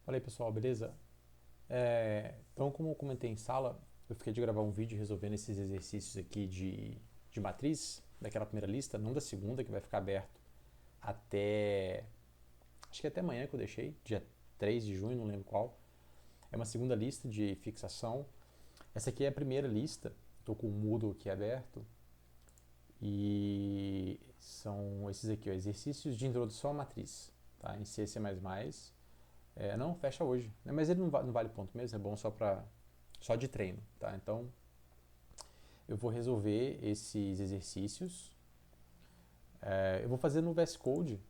Fala aí pessoal, beleza? Então, como eu comentei em sala, eu fiquei de gravar um vídeo resolvendo esses exercícios aqui de matriz, daquela primeira lista, não da segunda, que vai ficar aberto até. Acho que até amanhã que eu deixei, dia 3 de junho, não lembro qual. É uma segunda lista de fixação. Essa aqui é a primeira lista, estou com o Moodle aqui aberto, e são esses aqui, ó, exercícios de introdução à matriz, tá? Em C++. Não, fecha hoje. Mas ele não vale ponto mesmo, é bom só de treino, tá? Então, eu vou resolver esses exercícios. Eu vou fazer no VS Code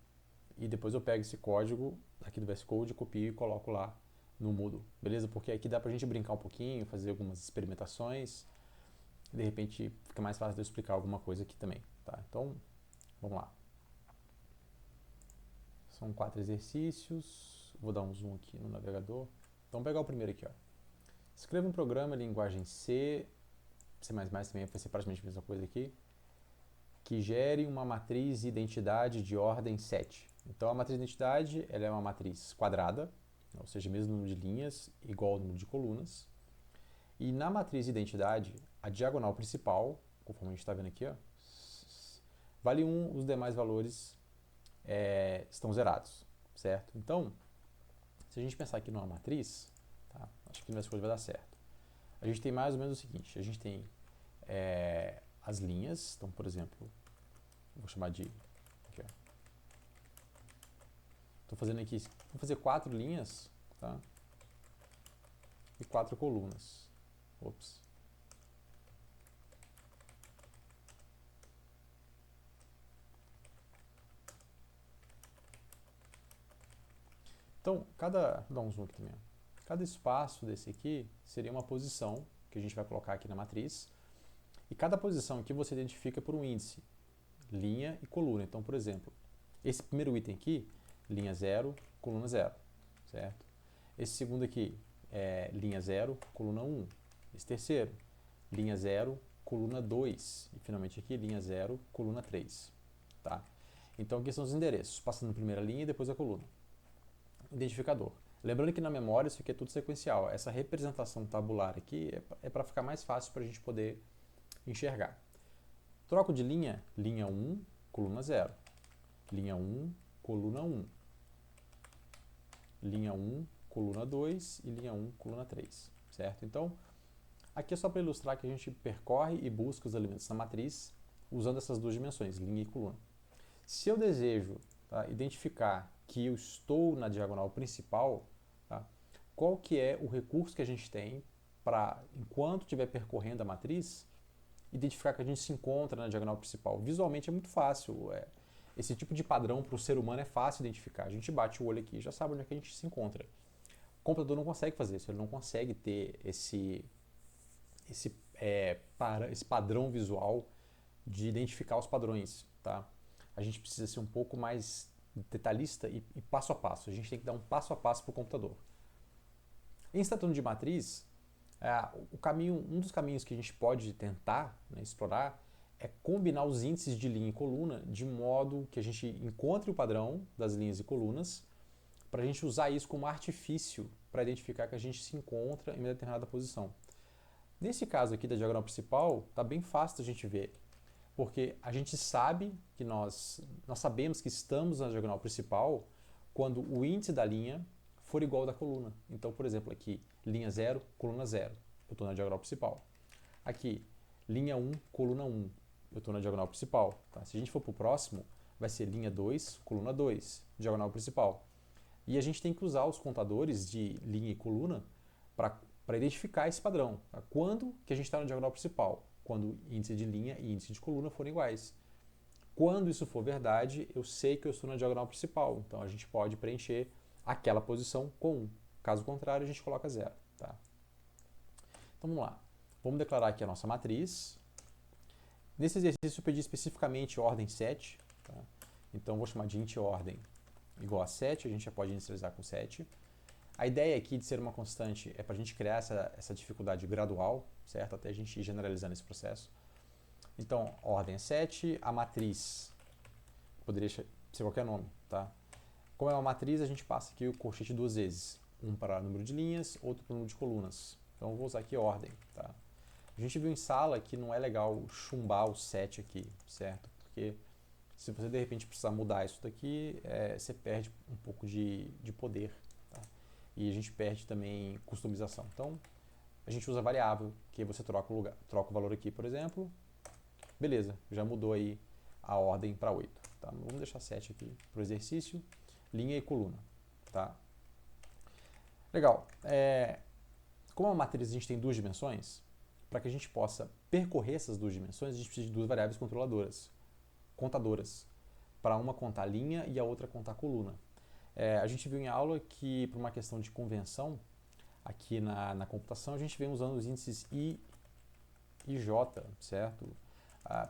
e depois eu pego esse código aqui do VS Code, copio e coloco lá no Moodle, beleza? Porque aqui dá pra gente brincar um pouquinho, fazer algumas experimentações. De repente, fica mais fácil de eu explicar alguma coisa aqui também, tá? Então, vamos lá. São 4 exercícios. Vou dar um zoom aqui no navegador. Então, vou pegar o primeiro aqui, ó. Escreva um programa em linguagem C, C++ também vai ser praticamente a mesma coisa aqui, que gere uma matriz identidade de ordem 7. Então a matriz identidade ela é uma matriz quadrada, ou seja, mesmo número de linhas igual ao número de colunas. E na matriz identidade, a diagonal principal, conforme a gente está vendo aqui, ó, vale 1, os demais valores estão zerados, certo? Então, se a gente pensar aqui numa matriz, tá? Acho que nessa coisa vai dar certo. A gente tem mais ou menos o seguinte, a gente tem as linhas, então, por exemplo, vou chamar de... Estou fazendo aqui, vou fazer 4 linhas, tá? E 4 colunas. Ops. Então, vou dar um zoom aqui também. Cada espaço desse aqui seria uma posição que a gente vai colocar aqui na matriz. E cada posição aqui você identifica por um índice, linha e coluna. Então, por exemplo, esse primeiro item aqui, linha 0, coluna 0, certo? Esse segundo aqui é linha 0, coluna 1. Esse terceiro, linha 0, coluna 2. E finalmente aqui, linha 0, coluna 3. Tá? Então aqui são os endereços, passando a primeira linha e depois a coluna. Identificador. Lembrando que na memória isso aqui é tudo sequencial. Essa representação tabular aqui é para ficar mais fácil para a gente poder enxergar. Troco de linha, linha 1, coluna 0. Linha 1, coluna 1. Linha 1, coluna 2 e linha 1, coluna 3. Certo? Então, aqui é só para ilustrar que a gente percorre e busca os elementos na matriz usando essas duas dimensões, linha e coluna. Se eu desejo, tá, identificar que eu estou na diagonal principal, tá, qual que é o recurso que a gente tem para, enquanto estiver percorrendo a matriz, identificar que a gente se encontra na diagonal principal? Visualmente é muito fácil. Esse tipo de padrão para o ser humano é fácil identificar. A gente bate o olho aqui e já sabe onde é que a gente se encontra. O computador não consegue fazer isso, ele não consegue ter esse padrão visual de identificar os padrões, tá? A gente precisa ser um pouco mais detalhista e passo a passo. A gente tem que dar um passo a passo para o computador. Em se tratando de matriz, um dos caminhos que a gente pode tentar, né, explorar é combinar os índices de linha e coluna de modo que a gente encontre o padrão das linhas e colunas para a gente usar isso como artifício para identificar que a gente se encontra em uma determinada posição. Nesse caso aqui da diagonal principal, está bem fácil da gente ver, porque a gente sabe que nós sabemos que estamos na diagonal principal quando o índice da linha for igual ao da coluna. Então, por exemplo, aqui, linha 0, coluna 0, eu estou na diagonal principal. Aqui, linha 1, coluna 1, eu estou na diagonal principal. Tá? Se a gente for para o próximo, vai ser linha 2, coluna 2, diagonal principal. E a gente tem que usar os contadores de linha e coluna para identificar esse padrão. Tá? Quando que a gente está na diagonal principal? Quando índice de linha e índice de coluna forem iguais. Quando isso for verdade, eu sei que eu estou na diagonal principal. Então a gente pode preencher aquela posição com 1. Caso contrário, a gente coloca 0. Tá? Então vamos lá. Vamos declarar aqui a nossa matriz. Nesse exercício eu pedi especificamente ordem 7. Tá? Então vou chamar de int ordem igual a 7. A gente já pode inicializar com 7. A ideia aqui de ser uma constante é para a gente criar essa dificuldade gradual, certo? Até a gente ir generalizando esse processo. Então, ordem é 7, a matriz poderia ser qualquer nome, tá? Como é uma matriz, a gente passa aqui o colchete duas vezes. um para número de linhas, outro para número de colunas. Então eu vou usar aqui ordem, tá? A gente viu em sala que não é legal chumbar o set aqui, certo? Porque se você de repente precisar mudar isso daqui, você perde um pouco de poder, tá? E a gente perde também customização. Então a gente usa variável, que você troca o valor aqui, por exemplo. Beleza, já mudou aí a ordem para 8. Tá? Vamos deixar 7 aqui para o exercício. Linha e coluna. Tá? Legal. Como a matriz a gente tem duas dimensões, para que a gente possa percorrer essas duas dimensões, a gente precisa de duas variáveis contadoras, para uma contar linha e a outra contar coluna. A gente viu em aula que, por uma questão de convenção, aqui na computação, a gente vem usando os índices I e J, certo?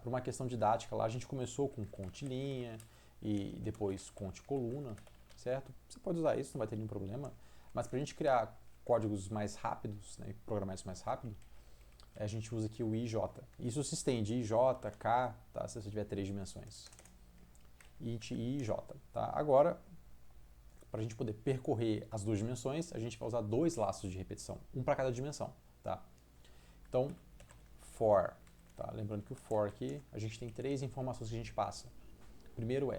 Por uma questão didática lá, a gente começou com conte linha e depois conte coluna, certo? Você pode usar isso, não vai ter nenhum problema, mas para a gente criar códigos mais rápidos, né, programar isso mais rápido, a gente usa aqui o IJ. Isso se estende IJ, K, tá? Se você tiver 3 dimensões. Int I e J. Tá? Agora, para a gente poder percorrer as duas dimensões, a gente vai usar dois laços de repetição, um para cada dimensão. Tá? Então, for. Tá? Lembrando que o for aqui, a gente tem 3 informações que a gente passa. Primeiro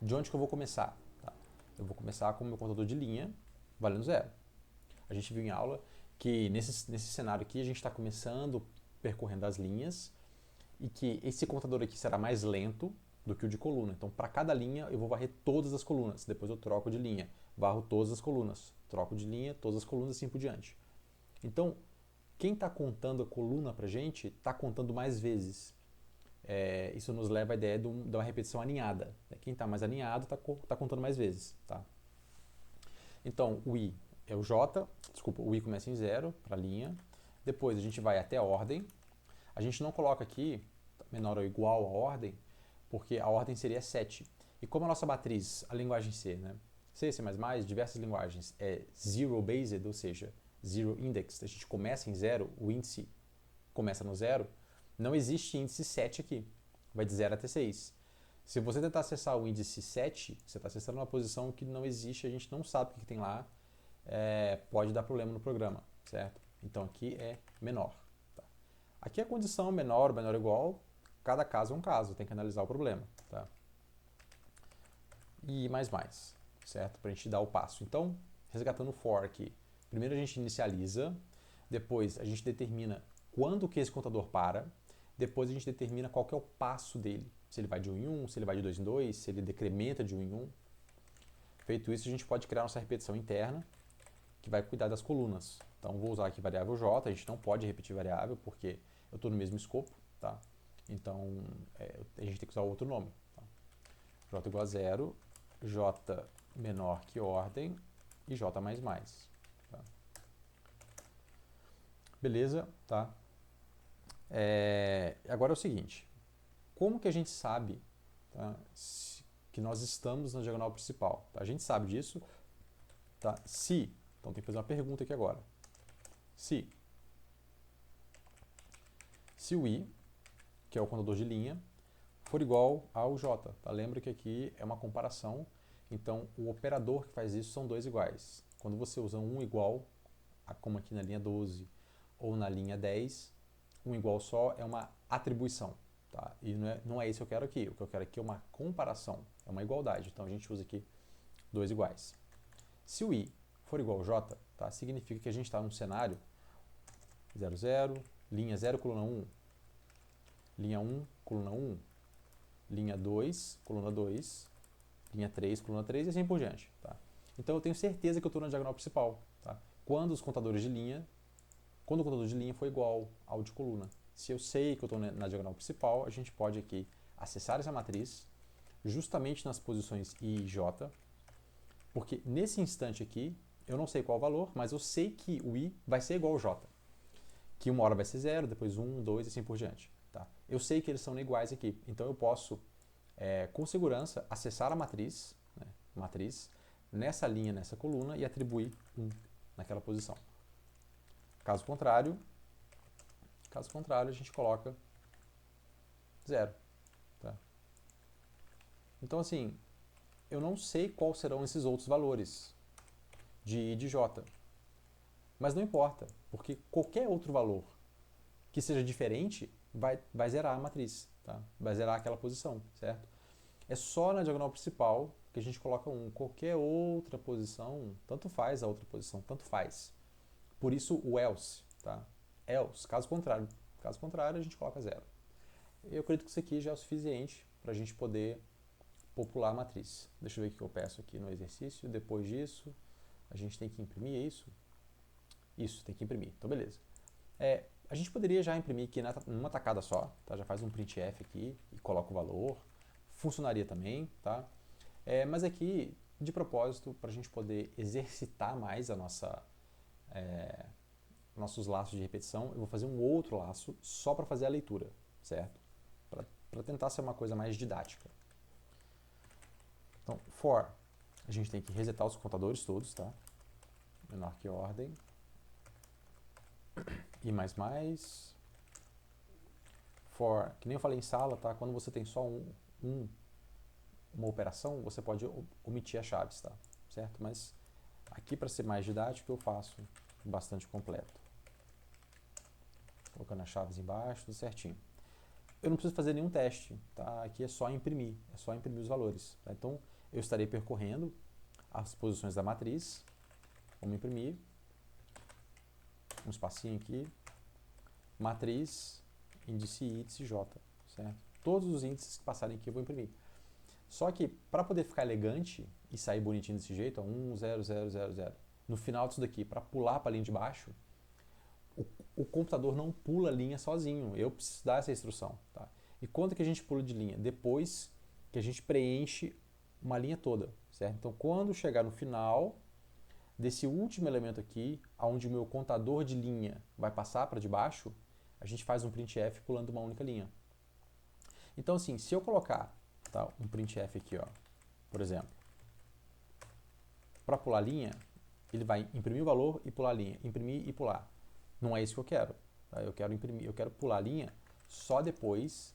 de onde que eu vou começar? Tá? Eu vou começar com o meu contador de linha, valendo 0. A gente viu em aula que nesse cenário aqui a gente está começando percorrendo as linhas e que esse contador aqui será mais lento do que o de coluna. Então, para cada linha, eu vou varrer todas as colunas. Depois eu troco de linha, varro todas as colunas. Troco de linha, todas as colunas, assim por diante. Então, quem está contando a coluna para a gente está contando mais vezes. Isso nos leva à ideia de uma repetição alinhada. Quem está mais alinhado está contando mais vezes. Tá? Então, o I é o J, desculpa, o I começa em 0 para a linha. Depois a gente vai até a ordem. A gente não coloca aqui menor ou igual a ordem, porque a ordem seria 7. E como a nossa matriz, a linguagem C, né? C, C++, diversas linguagens, é zero-based, ou seja, zero index, a gente começa em 0, o índice começa no 0, não existe índice 7 aqui, vai de 0 até 6. Se você tentar acessar o índice 7, você está acessando uma posição que não existe, a gente não sabe o que tem lá, pode dar problema no programa, certo? Então aqui é menor. Tá? Aqui a condição menor ou igual, cada caso é um caso, tem que analisar o problema. Tá? E mais, certo? Para a gente dar o passo. Então, resgatando o for aqui, primeiro a gente inicializa, depois a gente determina quando que esse contador para, depois a gente determina qual que é o passo dele, se ele vai de 1 em 1, se ele vai de 2 em 2, se ele decrementa de 1 em 1. Feito isso, a gente pode criar nossa repetição interna, que vai cuidar das colunas. Então, vou usar aqui variável j, a gente não pode repetir variável, porque eu estou no mesmo escopo, tá? Então, a gente tem que usar outro nome. Tá? J igual a 0, j menor que ordem e j mais mais. Tá? Beleza? Tá? Agora é o seguinte, como que a gente sabe, tá, que nós estamos na diagonal principal? Tá? A gente sabe disso, tá? Então tem que fazer uma pergunta aqui agora. Se o i, que é o contador de linha, for igual ao j, tá? Lembra que aqui é uma comparação, então o operador que faz isso são dois iguais. Quando você usa um igual, como aqui na linha 12 ou na linha 10, um igual só é uma atribuição. Tá? E não é isso que eu quero aqui. O que eu quero aqui é uma comparação, é uma igualdade. Então a gente usa aqui dois iguais. Se o i for igual ao j, tá? Significa que a gente está num cenário 0, 0, linha 0, coluna 1, linha 1, coluna 1, linha 2, coluna 2, linha 3, coluna 3 e assim por diante. Tá? Então eu tenho certeza que eu estou na diagonal principal. Tá? Quando o contador de linha for igual ao de coluna. Se eu sei que eu estou na diagonal principal, a gente pode aqui acessar essa matriz justamente nas posições I e J, porque nesse instante aqui, eu não sei qual o valor, mas eu sei que o I vai ser igual ao J. Que uma hora vai ser 0, depois 1, 2 e assim por diante. Tá? Eu sei que eles são iguais aqui, então eu posso, com segurança, acessar a matriz, nessa linha, nessa coluna, e atribuir 1 naquela posição. Caso contrário, a gente coloca 0. Tá? Então, assim, eu não sei quais serão esses outros valores de I e de J. Mas não importa, porque qualquer outro valor que seja diferente vai zerar a matriz, tá? Vai zerar aquela posição, certo? É só na diagonal principal que a gente coloca 1. Qualquer outra posição, tanto faz a outra posição, tanto faz. Por isso o else, tá? Else, caso contrário. Caso contrário, a gente coloca 0. Eu acredito que isso aqui já é o suficiente para a gente poder popular a matriz. Deixa eu ver o que eu peço aqui no exercício. Depois disso, a gente tem que imprimir, é isso? Isso, tem que imprimir. Então, beleza. A gente poderia já imprimir aqui numa tacada só, tá? Já faz um printf aqui e coloca o valor. Funcionaria também, tá? Mas aqui, de propósito, para a gente poder exercitar mais a nossos laços de repetição, eu vou fazer um outro laço só para fazer a leitura, certo? Para tentar ser uma coisa mais didática. Então, for, a gente tem que resetar os contadores todos, tá? Menor que ordem. E mais. For, que nem eu falei em sala, tá? Quando você tem só uma operação, você pode omitir as chaves, tá? Certo? Mas aqui, para ser mais didático, eu faço bastante completo. Colocando as chaves embaixo, tudo certinho. Eu não preciso fazer nenhum teste, tá? Aqui é só imprimir os valores. Tá? Então, eu estarei percorrendo as posições da matriz. Vamos imprimir. Um espacinho aqui. Matriz, índice I, índice J, certo? Todos os índices que passarem aqui eu vou imprimir. Só que, para poder ficar elegante e sair bonitinho desse jeito, ó, 1, 0, 0, 0, 0, no final disso daqui, para pular para a linha de baixo, o computador não pula a linha sozinho. Eu preciso dar essa instrução. Tá? E quando que a gente pula de linha? Depois que a gente preenche uma linha toda. Certo? Então, quando chegar no final desse último elemento aqui, onde o meu contador de linha vai passar para debaixo, a gente faz um printf pulando uma única linha. Então, assim, se eu colocar um printf aqui, ó, por exemplo, para pular a linha, ele vai imprimir o valor e pular a linha, imprimir e pular. Não é isso que eu quero. Tá? Eu quero imprimir, eu quero pular a linha só depois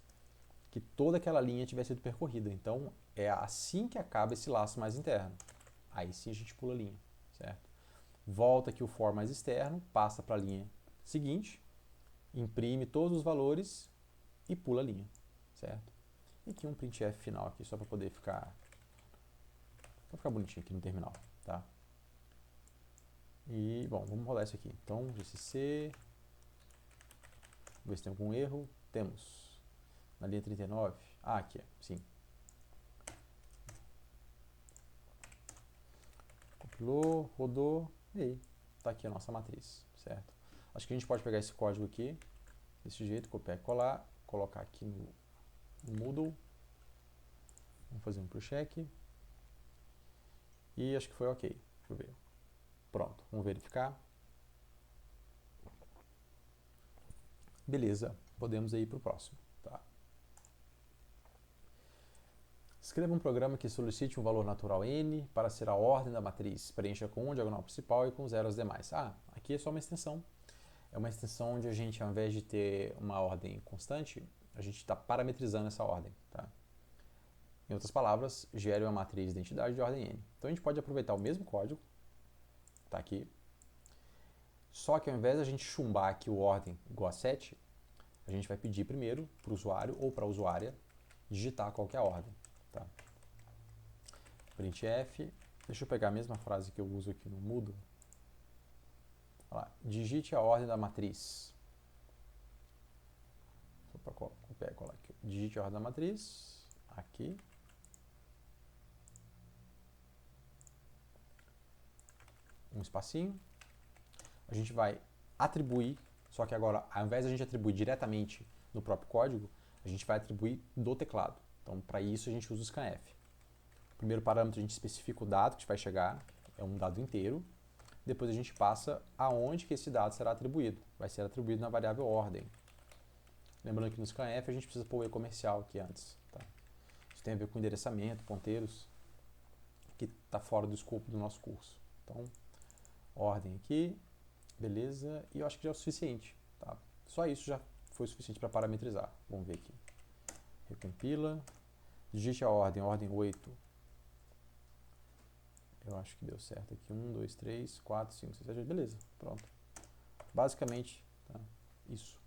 que toda aquela linha tiver sido percorrida. Então, é assim que acaba esse laço mais interno. Aí sim a gente pula a linha, certo? Volta aqui o for mais externo, passa para a linha seguinte, imprime todos os valores e pula a linha, certo? E aqui um printf final aqui, só para poder ficar bonitinho aqui no terminal, tá? E, bom, vamos rodar isso aqui. Então, GCC, ver se tem algum erro. Temos. Na linha 39. Ah, aqui, sim. Compilou, rodou, e aí, tá aqui a nossa matriz, certo? Acho que a gente pode pegar esse código aqui, desse jeito, copiar e colar, colocar aqui no Moodle. Vamos fazer um pro check. E acho que foi ok. Deixa eu ver. Pronto, vamos verificar. Beleza, podemos ir para o próximo. Tá? Escreva um programa que solicite um valor natural n para ser a ordem da matriz. Preencha com um diagonal principal e com 0 as demais. Ah, aqui é só uma extensão. É uma extensão onde a gente, ao invés de ter uma ordem constante, a gente está parametrizando essa ordem. Tá? Em outras palavras, gere uma matriz de identidade de ordem n. Então a gente pode aproveitar o mesmo código, tá aqui, só que ao invés de a gente chumbar aqui o ordem igual a 7, a gente vai pedir primeiro para o usuário ou para a usuária digitar qual que é a ordem. Tá? Printf, deixa eu pegar a mesma frase que eu uso aqui no Moodle. Olha lá, digite a ordem da matriz. Só para copiar e colar aqui. Digite a ordem da matriz, aqui. Um espacinho. A gente vai atribuir, só que agora, ao invés de a gente atribuir diretamente no próprio código, a gente vai atribuir do teclado. Então, para isso, a gente usa o scanf. Primeiro parâmetro, a gente especifica o dado que vai chegar, é um dado inteiro. Depois a gente passa aonde que esse dado será atribuído. Vai ser atribuído na variável ordem. Lembrando que no scanf a gente precisa pôr o e-comercial aqui antes. Tá? Isso tem a ver com endereçamento, ponteiros, que está fora do escopo do nosso curso. Então, ordem aqui. Beleza, e eu acho que já é o suficiente. Tá? Só isso já foi suficiente para parametrizar. Vamos ver aqui. Recompila. Digite a ordem 8. Eu acho que deu certo aqui. 1, 2, 3, 4, 5, 6, 7, 8. Beleza, pronto. Basicamente, tá? Isso.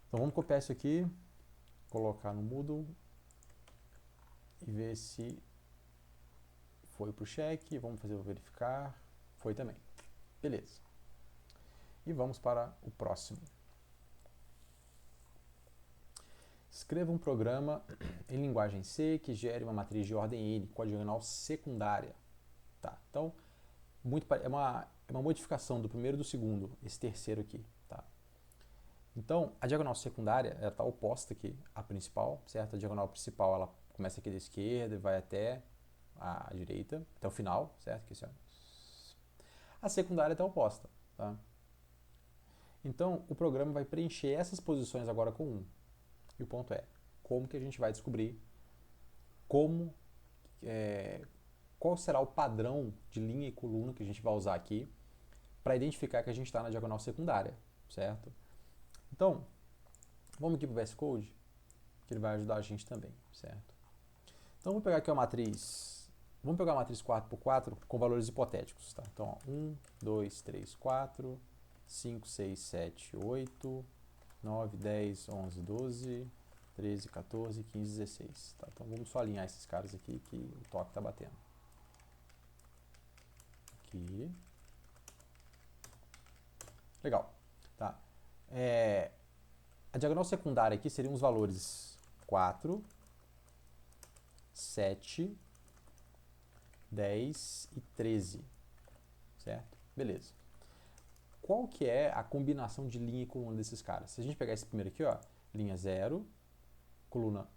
Então vamos copiar isso aqui, colocar no Moodle e ver se foi para o check. Vamos fazer o verificar. Foi também. Beleza. E vamos para o próximo. Escreva um programa em linguagem C que gere uma matriz de ordem n com a diagonal secundária. Tá? Então, é uma modificação do primeiro e do segundo, esse terceiro aqui. Tá? Então, a diagonal secundária está oposta aqui à principal, certo? A diagonal principal ela começa aqui da esquerda e vai até a direita, até o final, certo? Que a secundária está oposta. Tá? Então, o programa vai preencher essas posições agora com 1. E o ponto é, como que a gente vai descobrir qual será o padrão de linha e coluna que a gente vai usar aqui para identificar que a gente está na diagonal secundária, certo? Então, vamos aqui para o VS Code, que ele vai ajudar a gente também, certo? Então, vou pegar aqui a matriz, vamos pegar a matriz 4x4 com valores hipotéticos, tá? Então, 1, 2, 3, 4, 5, 6, 7, 8, 9, 10, 11, 12, 13, 14, 15, 16. Tá? Então vamos só alinhar esses caras aqui que o toque está batendo. Aqui. Legal. Tá? A diagonal secundária aqui seriam os valores 4, 7, 10 e 13. Certo? Beleza. Qual que é a combinação de linha e coluna desses caras? Se a gente pegar esse primeiro aqui, ó, linha 0, coluna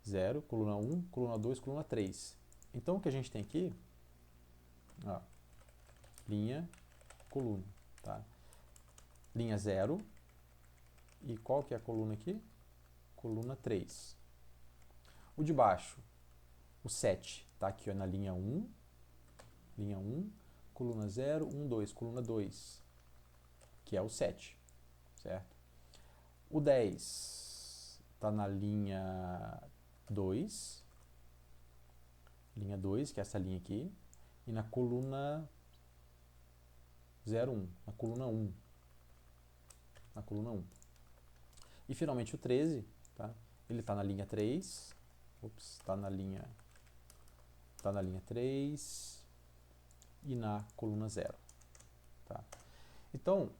0, coluna 1, coluna 2, coluna 3. Então, o que a gente tem aqui, ó, linha, coluna, tá? Linha 0, e qual que é a coluna aqui? Coluna 3. O de baixo, o 7, tá aqui ó, na linha 1, coluna 0, 1, 2, coluna 2, que é o 7, certo? O 10 está na linha 2, que é essa linha aqui, e na coluna 0, 1, na coluna 1. E finalmente o 13, tá? Ele está na linha 3, está na linha 3 e na coluna 0. Tá? Então,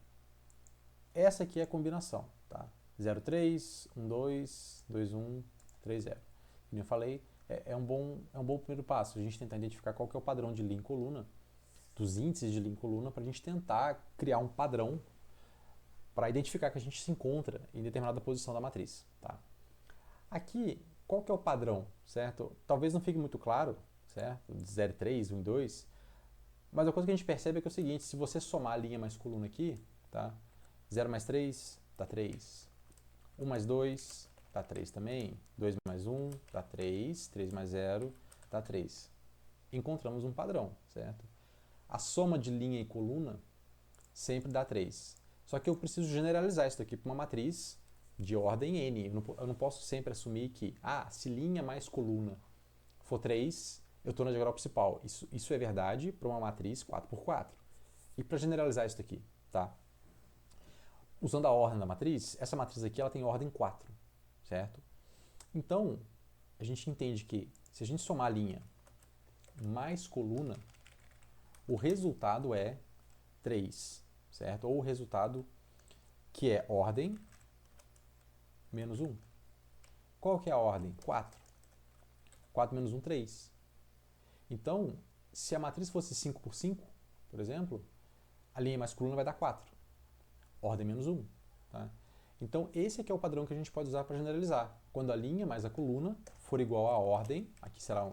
essa aqui é a combinação. Tá? 0, 3, 1, 2, 2, 1, 3, 0. Como eu falei, é um bom primeiro passo. A gente tentar identificar qual que é o padrão de linha e coluna, dos índices de linha e coluna, para a gente tentar criar um padrão para identificar que a gente se encontra em determinada posição da matriz. Tá? Aqui, qual que é o padrão? Certo? Talvez não fique muito claro, certo? 0, 3, 1 e 2, mas a coisa que a gente percebe é que é o seguinte, se você somar a linha mais coluna aqui, tá? 0 mais 3 dá 3. 1 mais 2 dá 3 também. 2 mais 1 dá 3. 3 mais 0 dá 3. Encontramos um padrão, certo? A soma de linha e coluna sempre dá 3. Só que eu preciso generalizar isso aqui para uma matriz de ordem n. Eu não posso sempre assumir que, se linha mais coluna for 3, eu estou na diagonal principal. Isso é verdade para uma matriz 4x4. E para generalizar isso aqui, tá? Usando a ordem da matriz, essa matriz aqui ela tem ordem 4, certo? Então, a gente entende que se a gente somar a linha mais coluna, o resultado é 3, certo? Ou o resultado que é ordem menos 1. Qual que é a ordem? 4. 4 menos 1, 3. Então, se a matriz fosse 5 por 5, por exemplo, a linha mais coluna vai dar 4. Ordem menos 1. Tá? Então, esse aqui é o padrão que a gente pode usar para generalizar. Quando a linha mais a coluna for igual à ordem, aqui será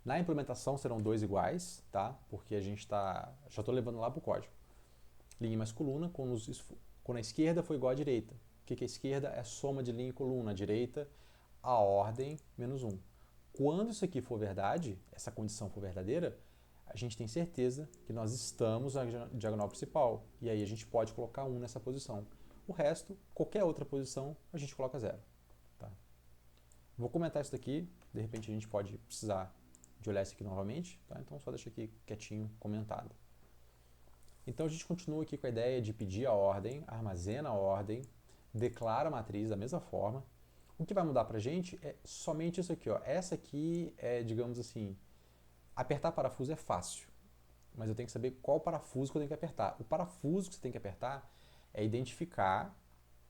na implementação serão 2 iguais, tá? Porque a gente já estou levando lá para o código. Linha mais coluna, quando a esquerda for igual à direita. O que é a esquerda? É a soma de linha e coluna. A direita, a ordem menos 1. Quando isso aqui for verdade, essa condição for verdadeira, a gente tem certeza que nós estamos na diagonal principal. E aí a gente pode colocar 1 nessa posição. O resto, qualquer outra posição, a gente coloca 0. Tá? Vou comentar isso daqui, de repente a gente pode precisar de olhar isso aqui novamente, tá? Então só deixa aqui quietinho, comentado. Então a gente continua aqui com a ideia de pedir a ordem, armazena a ordem, declara a matriz da mesma forma. O que vai mudar pra gente é somente isso aqui, ó. Essa aqui é, digamos assim, apertar parafuso é fácil, mas eu tenho que saber qual parafuso que eu tenho que apertar. O parafuso que você tem que apertar é identificar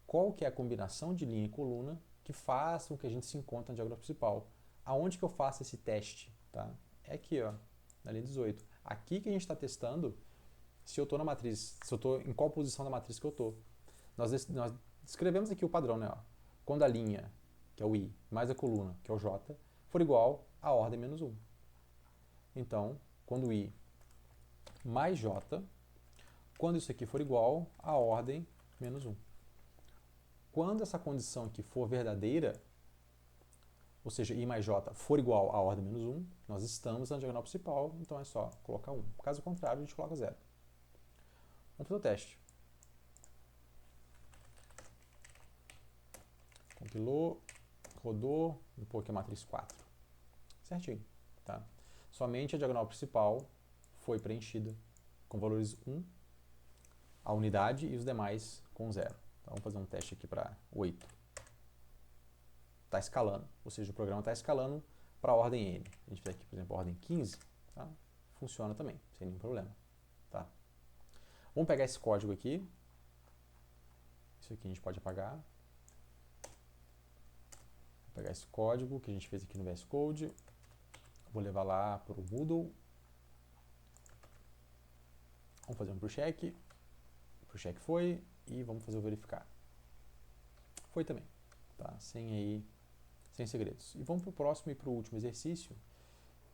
qual que é a combinação de linha e coluna que faz com que a gente se encontre na diagonal principal. Aonde que eu faço esse teste? Tá? É aqui, ó, na linha 18. Aqui que a gente está testando se eu estou na matriz, se eu estou em qual posição da matriz que eu estou. Nós descrevemos aqui o padrão, né? Ó. Quando a linha, que é o I, mais a coluna, que é o J, for igual a ordem menos 1. Então, quando I mais J, quando isso aqui for igual a ordem menos 1. Quando essa condição aqui for verdadeira, ou seja, I mais J for igual a ordem menos 1, nós estamos na diagonal principal, então é só colocar 1. Caso contrário, a gente coloca 0. Vamos fazer o teste. Compilou, rodou, vou pôr aqui a matriz 4. Certinho. Tá? Somente a diagonal principal foi preenchida com valores 1, a unidade, e os demais com 0. Então vamos fazer um teste aqui para 8. Está escalando, ou seja, o programa está escalando para a ordem n. A gente fizer aqui, por exemplo, a ordem 15, tá? Funciona também, sem nenhum problema. Tá? Vamos pegar esse código aqui. Isso aqui a gente pode apagar. Vou pegar esse código que a gente fez aqui no VS Code. Vou levar lá para o Moodle. Vamos fazer um ProCheck. O ProCheck foi. E vamos fazer o verificar. Foi também. Tá? Sem segredos. E vamos para o próximo e para o último exercício,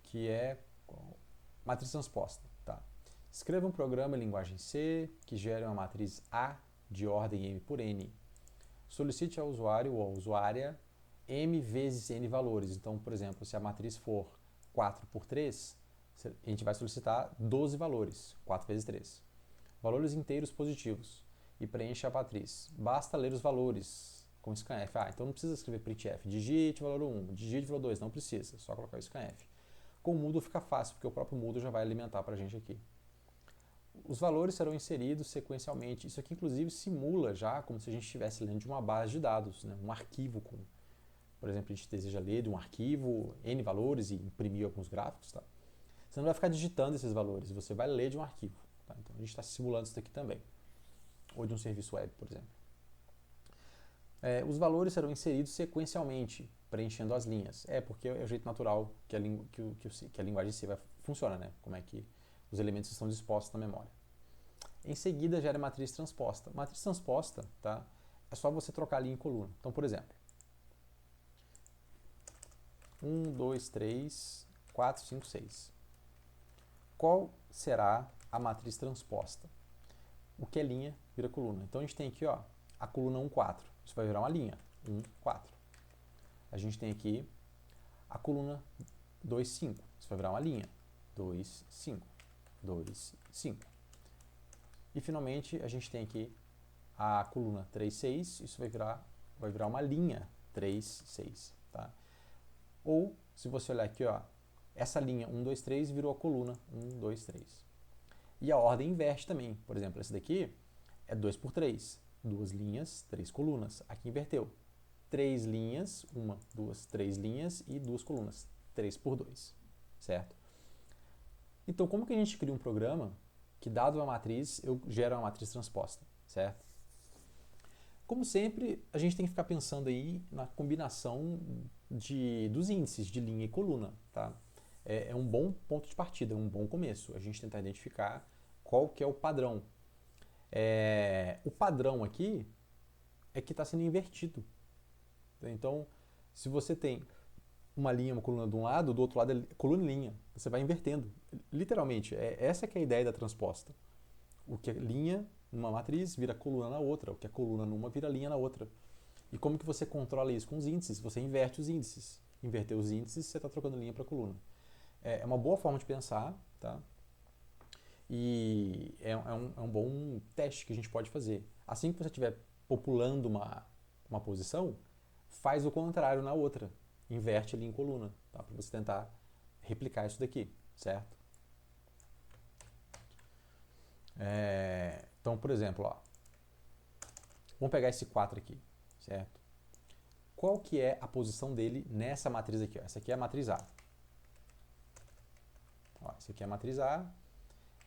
que é matriz transposta. Tá? Escreva um programa em linguagem C que gere uma matriz A de ordem M por N. Solicite ao usuário ou à usuária M vezes N valores. Então, por exemplo, se a matriz for 4 por 3, a gente vai solicitar 12 valores, 4 vezes 3. Valores inteiros positivos. E preencha a matriz. Basta ler os valores com scanf. Então não precisa escrever printf. Digite valor 1, digite valor 2, não precisa, só colocar o scanf. Com o Moodle fica fácil, porque o próprio Moodle já vai alimentar para a gente aqui. Os valores serão inseridos sequencialmente. Isso aqui, inclusive, simula já como se a gente estivesse lendo de uma base de dados, né? Um arquivo com, por exemplo, a gente deseja ler de um arquivo N valores e imprimir alguns gráficos. Tá? Você não vai ficar digitando esses valores, você vai ler de um arquivo. Tá? Então a gente está simulando isso daqui também. Ou de um serviço web, por exemplo. Os valores serão inseridos sequencialmente, preenchendo as linhas. Porque é o jeito natural que a linguagem C funciona, né? Como é que os elementos estão dispostos na memória. Em seguida, gera matriz transposta. Matriz transposta, tá? É só você trocar linha em coluna. Então, por exemplo, 1, 2, 3, 4, 5, 6. Qual será a matriz transposta? O que é linha vira coluna. Então a gente tem aqui, ó, a coluna 1, 4. Isso vai virar uma linha. 1, 4. A gente tem aqui a coluna 2, 5. Isso vai virar uma linha. 2, 5. 2, 5. E finalmente a gente tem aqui a coluna 3, 6. Isso vai virar uma linha. 3, 6. Tá? Ou, se você olhar aqui, ó, essa linha 1, 2, 3 virou a coluna 1, 2, 3. E a ordem inverte também. Por exemplo, esse daqui é 2 por 3. 2 linhas, 3 colunas. Aqui inverteu. 3 linhas, 1, 2, 3 linhas e 2 colunas. 3 por 2. Certo? Então, como que a gente cria um programa que, dado uma matriz, eu gero uma matriz transposta? Certo? Como sempre, a gente tem que ficar pensando aí na combinação dos índices de linha e coluna. Tá? É um bom ponto de partida, é um bom começo. A gente tentar identificar qual que é o padrão. O padrão aqui é que está sendo invertido. Então, se você tem uma linha, uma coluna de um lado, do outro lado é coluna e linha. Você vai invertendo. Literalmente, essa que é a ideia da transposta. O que é linha numa matriz vira coluna na outra. O que é coluna numa vira linha na outra. E como que você controla isso? Com os índices. Você inverte os índices. Inverter os índices, você está trocando linha para coluna. É uma boa forma de pensar, tá? E é um bom teste que a gente pode fazer. Assim que você estiver populando uma posição, faz o contrário na outra. Inverte ali em coluna, tá? Para você tentar replicar isso daqui, certo? Então, por exemplo, ó, vamos pegar esse 4 aqui, certo? Qual que é a posição dele nessa matriz aqui? Ó? Essa aqui é a matriz A. Ó, essa aqui é a matriz A.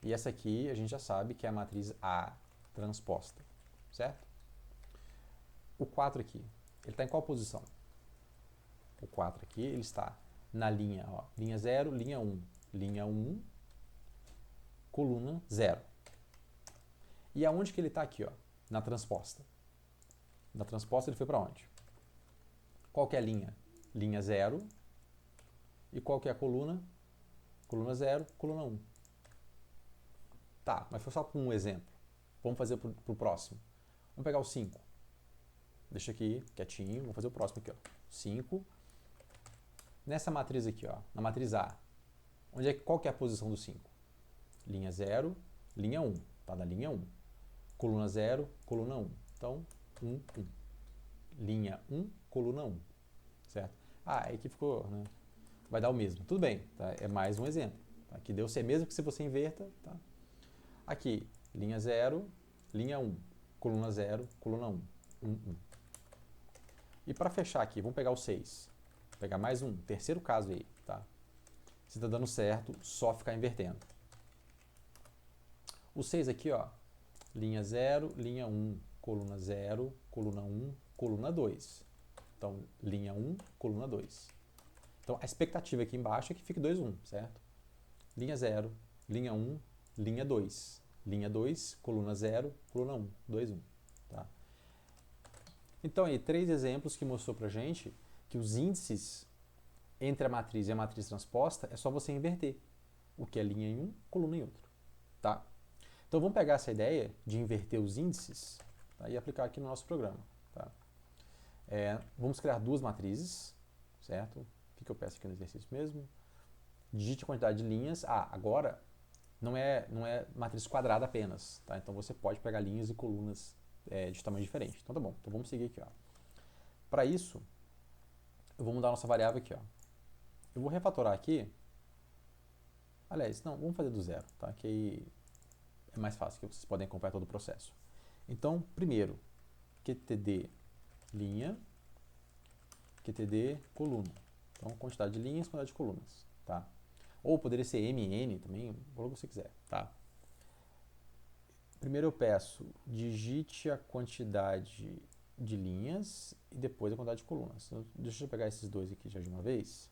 E essa aqui a gente já sabe que é a matriz A transposta, certo? O 4 aqui, ele está em qual posição? O 4 aqui, ele está na linha, ó, linha 0, linha 1. Linha 1, coluna 0. E aonde que ele está aqui? Ó? Na transposta. Na transposta ele foi para onde? Qual que é a linha? Linha 0. E qual que é a coluna? Coluna 0, coluna 1. Tá, mas foi só por um exemplo. Vamos fazer para o próximo. Vamos pegar o 5. Deixa aqui, quietinho. Vamos fazer o próximo aqui. Ó. 5. Nessa matriz aqui, ó, na matriz A, qual que é a posição do 5? Linha 0, linha 1. Tá na linha 1. Coluna 0, coluna 1. Então, 1, 1. Linha 1, coluna 1. Certo? Ah, aqui ficou, né? Vai dar o mesmo. Tudo bem, tá? É mais um exemplo. Tá? Aqui deu ser mesmo que se você inverta. Tá? Aqui, linha 0, linha 1. Coluna 0, coluna 1. 1, 1. E para fechar aqui, vamos pegar o 6. Vou pegar mais um, terceiro caso aí. Tá? Se está dando certo, só ficar invertendo. O 6 aqui, ó, linha 0, linha 1, coluna 0, coluna 1, coluna 2. Então, linha 1, coluna 2. Então, a expectativa aqui embaixo é que fique 2, 1, certo? Linha 0, linha 1, linha 2. Linha 2, coluna 0, coluna 1, 2, 1. Tá? Então, aí, 3 exemplos que mostrou pra gente que os índices entre a matriz e a matriz transposta é só você inverter. O que é linha em um, coluna em outro. Tá? Então, vamos pegar essa ideia de inverter os índices, tá, e aplicar aqui no nosso programa. Tá? Vamos criar duas matrizes, certo? O que eu peço aqui no exercício mesmo? Digite a quantidade de linhas. Agora não é matriz quadrada apenas. Tá? Então, você pode pegar linhas e colunas de tamanho diferente. Então, tá bom. Então, vamos seguir aqui. Para isso, eu vou mudar a nossa variável aqui. Ó. Eu vou refatorar aqui. Aliás, não, vamos fazer do zero, tá? Que aí é mais fácil, que vocês podem acompanhar todo o processo. Então, primeiro, QTD linha, QTD coluna. Então, quantidade de linhas, quantidade de colunas, tá? Ou poderia ser MN também, o que você quiser, tá? Primeiro eu peço, digite a quantidade de linhas e depois a quantidade de colunas. Então, deixa eu pegar esses dois aqui já de uma vez.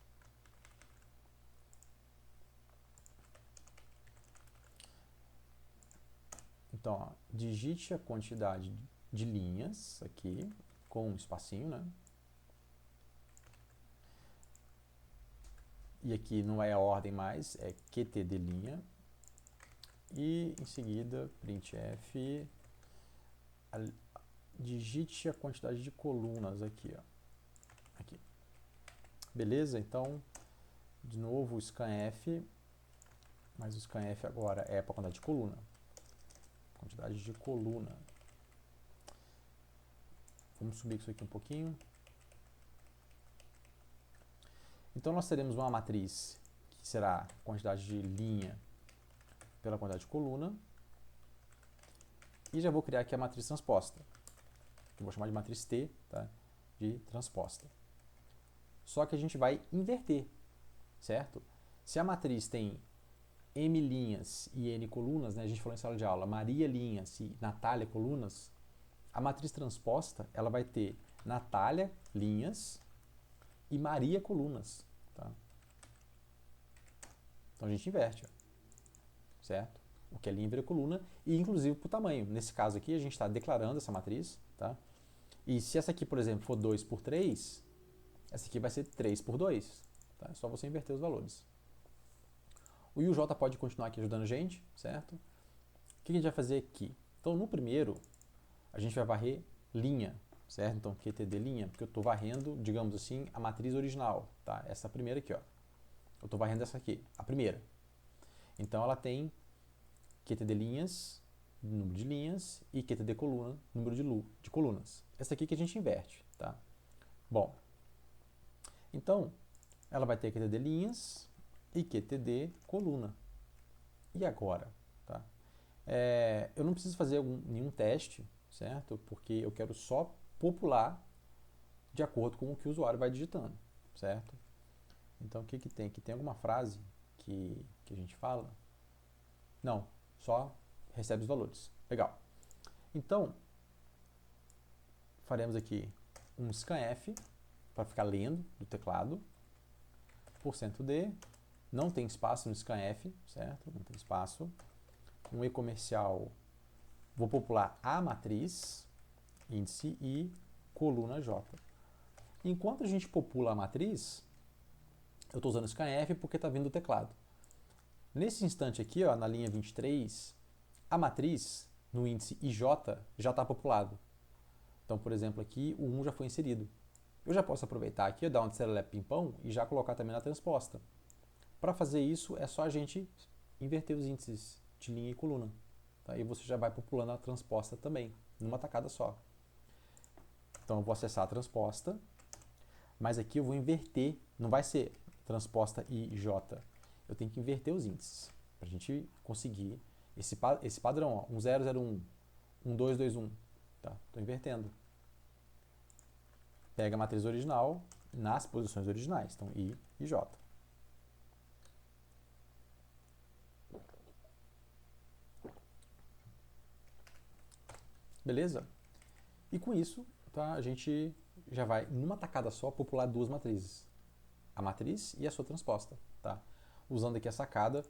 Então, ó, digite a quantidade de linhas aqui, com um espacinho, né? E aqui não é a ordem mais, é QTD linha. E em seguida, printf, digite a quantidade de colunas aqui, ó. Aqui. Beleza? Então, de novo o scanf, mas o scanf agora é para a quantidade de coluna. Quantidade de coluna. Vamos subir isso aqui um pouquinho. Então, nós teremos uma matriz que será a quantidade de linha pela quantidade de coluna. E já vou criar aqui a matriz transposta. Eu vou chamar de matriz T, tá? De transposta. Só que a gente vai inverter, certo? Se a matriz tem M linhas e N colunas, né? A gente falou em sala de aula, Maria linhas e Natália colunas, a matriz transposta ela vai ter Natália linhas e Maria colunas. Tá? Então a gente inverte, ó, certo? O que é linha vira coluna e inclusive por tamanho. Nesse caso aqui a gente está declarando essa matriz. Tá? E se essa aqui, por exemplo, for 2 por 3, essa aqui vai ser 3 por 2. Tá? É só você inverter os valores. O IUJ pode continuar aqui ajudando a gente, certo? O que a gente vai fazer aqui? Então, no primeiro, a gente vai varrer linha, certo? Então, QTD linha, porque eu estou varrendo, digamos assim, a matriz original, tá? Essa primeira aqui, ó. Eu estou varrendo essa aqui, a primeira. Então, ela tem QTD linhas, número de linhas, e QTD coluna, número de colunas. Essa aqui que a gente inverte, tá? Bom, então, ela vai ter QTD linhas, e QTD coluna. E agora? Tá? Eu não preciso fazer nenhum teste, certo? Porque eu quero só popular de acordo com o que o usuário vai digitando, certo? Então, o que que tem? Aqui tem alguma frase que a gente fala? Não, só recebe os valores. Legal. Então, faremos aqui um scanf para ficar lendo do teclado, %d, não tem espaço no scanf, certo? Não tem espaço. Um e comercial, vou popular a matriz, índice e coluna J. Enquanto a gente popula a matriz, eu estou usando scanf porque está vindo do teclado. Nesse instante aqui, ó, na linha 23, a matriz no índice IJ já está populado. Então, por exemplo, aqui o 1 já foi inserido. Eu já posso aproveitar aqui, dar um serelepe pimpão e já colocar também na transposta. Para fazer isso, é só a gente inverter os índices de linha e coluna. Tá? E você já vai populando a transposta também, numa tacada só. Então, eu vou acessar a transposta, mas aqui eu vou inverter, não vai ser transposta IJ. Eu tenho que inverter os índices, para a gente conseguir esse padrão, ó, 1001, 1221. Tá? Estou invertendo. Pega a matriz original nas posições originais, então I e J. Beleza? E com isso, tá, a gente já vai, numa tacada só, popular duas matrizes. A matriz e a sua transposta. Tá? Usando aqui a sacada.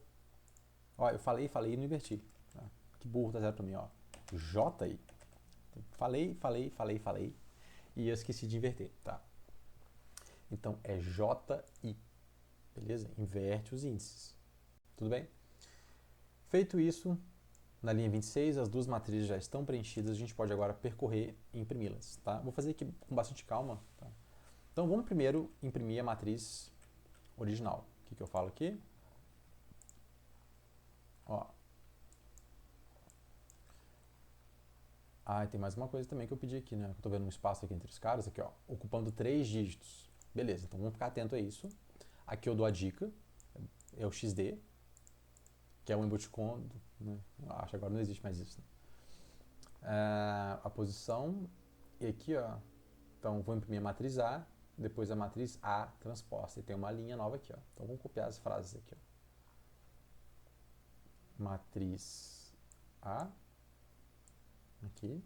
Ó, eu falei e não inverti. Tá? Que burro, tá zero para mim. Ó. JI. Falei. E eu esqueci de inverter. Tá? Então é JI. Beleza? Inverte os índices. Tudo bem? Feito isso, na linha 26, as duas matrizes já estão preenchidas, a gente pode agora percorrer e imprimi-las. Tá? Vou fazer aqui com bastante calma. Tá? Então vamos primeiro imprimir a matriz original. O que eu falo aqui? Ó. Tem mais uma coisa também que eu pedi aqui, né? Eu tô vendo um espaço aqui entre os caras, aqui, ó, ocupando 3 dígitos. Beleza, então vamos ficar atento a isso. Aqui eu dou a dica, é o XD, que é um emoticon, né? Acho que agora não existe mais isso. Né? A posição, e aqui, ó, então vou imprimir a matriz A, depois a matriz A transposta, e tem uma linha nova aqui, ó. Então vamos copiar as frases aqui, ó. Matriz A, aqui,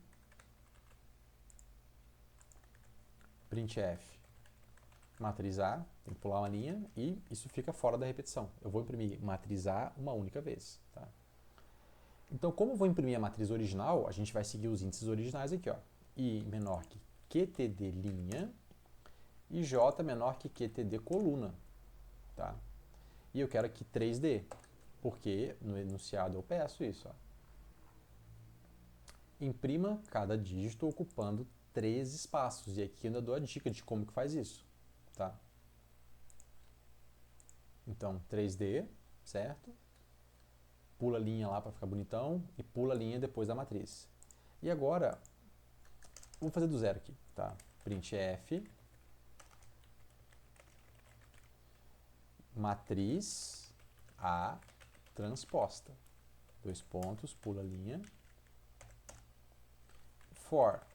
printf, matriz A, tem que pular uma linha, e isso fica fora da repetição. Eu vou imprimir matriz A uma única vez, tá? Então, como eu vou imprimir a matriz original, a gente vai seguir os índices originais aqui, ó. I menor que QTD linha e J menor que QTD coluna, tá? E eu quero aqui 3D, porque no enunciado eu peço isso, ó. Imprima cada dígito ocupando 3 espaços, e aqui eu ainda dou a dica de como que faz isso, tá? Então, 3D, certo? Pula a linha lá para ficar bonitão e pula a linha depois da matriz. E agora, vamos fazer do zero aqui, tá? Printf, matriz A transposta. 2 pontos, pula a linha. For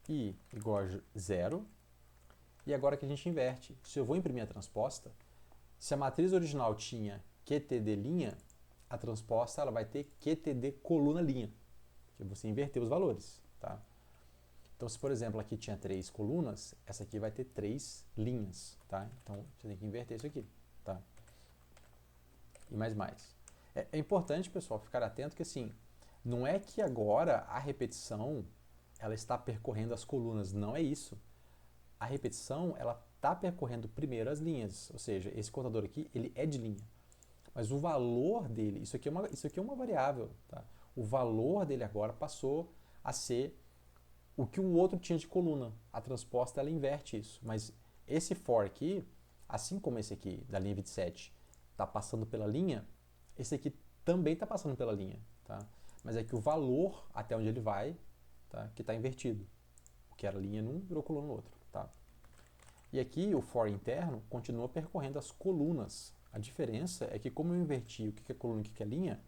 I igual a 0. E agora que a gente inverte, se eu vou imprimir a transposta, se a matriz original tinha QTD linha, a transposta ela vai ter QTD coluna linha, que você inverteu os valores, tá? Então, se por exemplo aqui tinha 3 colunas, essa aqui vai ter 3 linhas, tá? Então, você tem que inverter isso aqui, tá? E mais. É importante, pessoal, ficar atento que assim, não é que agora a repetição ela está percorrendo as colunas, não é isso. A repetição ela está percorrendo primeiro as linhas, ou seja, esse contador aqui ele é de linha. Mas o valor dele, isso aqui é uma variável, tá? O valor dele agora passou a ser o que o outro tinha de coluna. A transposta ela inverte isso, mas esse for aqui, assim como esse aqui da linha 27 está passando pela linha, esse aqui também está passando pela linha, tá? Mas é que o valor até onde ele vai, tá? Que está invertido. O que era linha num virou coluna no outro, tá? E aqui o for interno continua percorrendo as colunas A diferença é que como eu inverti o que é coluna e o que é linha,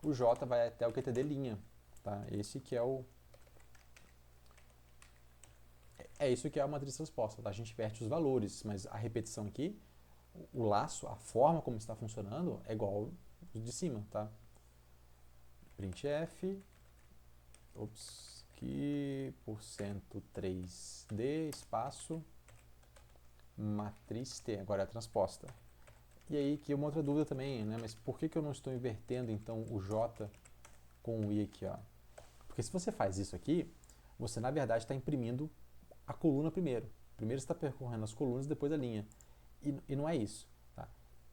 o J vai até o QTD linha. Tá? Esse que é o... É isso que é a matriz transposta. Tá? A gente inverte os valores, mas a repetição aqui, o laço, a forma como está funcionando, é igual ao de cima. Tá? Printf, ops, aqui, porcento 3D, espaço, matriz T, agora é a transposta. E aí, que é uma outra dúvida também, né? Mas por que eu não estou invertendo, então, o J com o I aqui, ó? Porque se você faz isso aqui, você, na verdade, está imprimindo a coluna primeiro. Primeiro você está percorrendo as colunas, depois a linha. E não é isso, tá?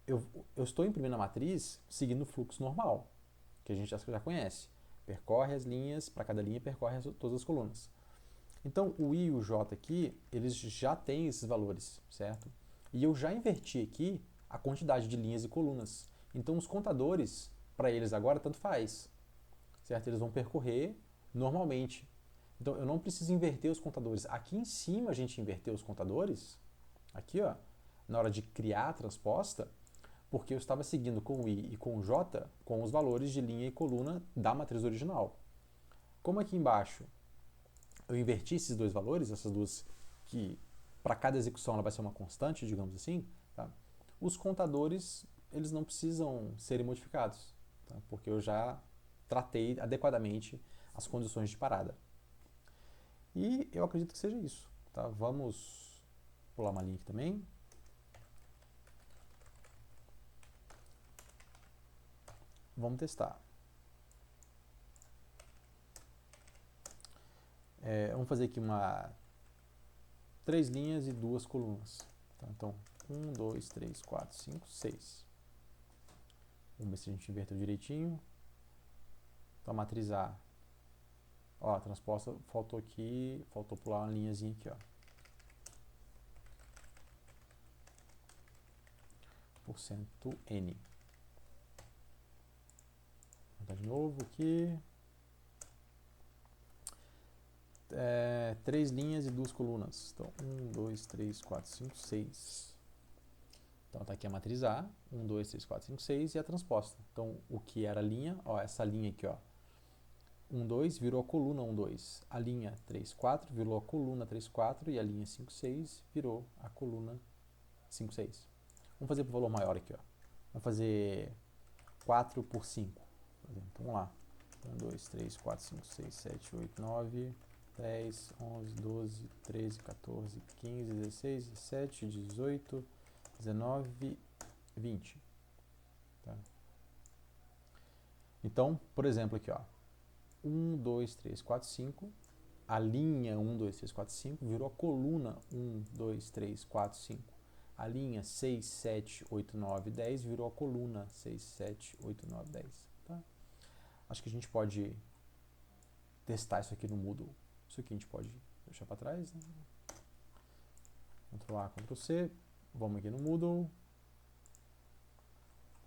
Eu estou imprimindo a matriz seguindo o fluxo normal, que a gente já conhece. Percorre as linhas, para cada linha percorre todas as colunas. Então, o I e o J aqui, eles já têm esses valores, certo? E eu já inverti aqui a quantidade de linhas e colunas. Então, os contadores, para eles agora, tanto faz, certo? Eles vão percorrer normalmente. Então, eu não preciso inverter os contadores. Aqui em cima, a gente inverteu os contadores, aqui, ó, na hora de criar a transposta, porque eu estava seguindo com o I e com o J com os valores de linha e coluna da matriz original. Como aqui embaixo eu inverti esses dois valores, essas duas que para cada execução ela vai ser uma constante, digamos assim, tá? Os contadores eles não precisam serem modificados, tá? Porque eu já tratei adequadamente as condições de parada. E eu acredito que seja isso. Tá? Vamos pular uma linha aqui também. Vamos testar. Vamos fazer aqui 3 linhas e 2 colunas. Tá? Então, 1, 2, 3, 4, 5, 6. Vamos ver se a gente inverteu direitinho. Então, matriz A. Ó, a transposta faltou aqui, faltou pular uma linhazinha aqui, ó. Porcento N. Vou botar de novo aqui. 3 linhas e 2 colunas. Então, 1, 2, 3, 4, 5, 6. Então, tá aqui a matriz A. 1, 2, 3, 4, 5, 6 e a transposta. Então, o que era a linha, ó, essa linha aqui, ó. 1, 2 virou a coluna 1, 2. A linha 3, 4 virou a coluna 3, 4 e a linha 5, 6 virou a coluna 5, 6. Vamos fazer para o valor maior aqui, ó. Vamos fazer 4 por 5. Então, vamos lá. 1, 2, 3, 4, 5, 6, 7, 8, 9, 10, 11, 12, 13, 14, 15, 16, 17, 18, 19, 20. Tá? Então, por exemplo, aqui, ó. 1, 2, 3, 4, 5. A linha 1, 2, 3, 4, 5 virou a coluna 1, 2, 3, 4, 5. A linha 6, 7, 8, 9, 10 virou a coluna 6, 7, 8, 9, 10. Tá? Acho que a gente pode testar isso aqui no Moodle. Isso aqui a gente pode deixar para trás. Né? Ctrl A, Ctrl C. Vamos aqui no Moodle.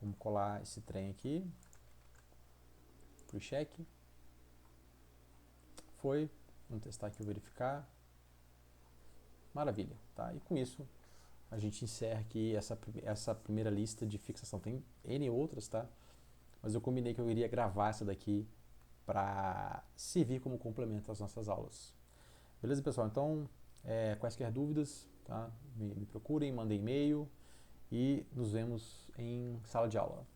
Vamos colar esse trem aqui. Pre-check. Foi. Vamos testar aqui, verificar. Maravilha. Tá? E com isso, a gente encerra aqui essa primeira lista de fixação. Tem N outras, tá? Mas eu combinei que eu iria gravar essa daqui para servir como complemento às nossas aulas. Beleza, pessoal? Então, quaisquer dúvidas, tá? Me procurem, mandem e-mail e nos vemos em sala de aula.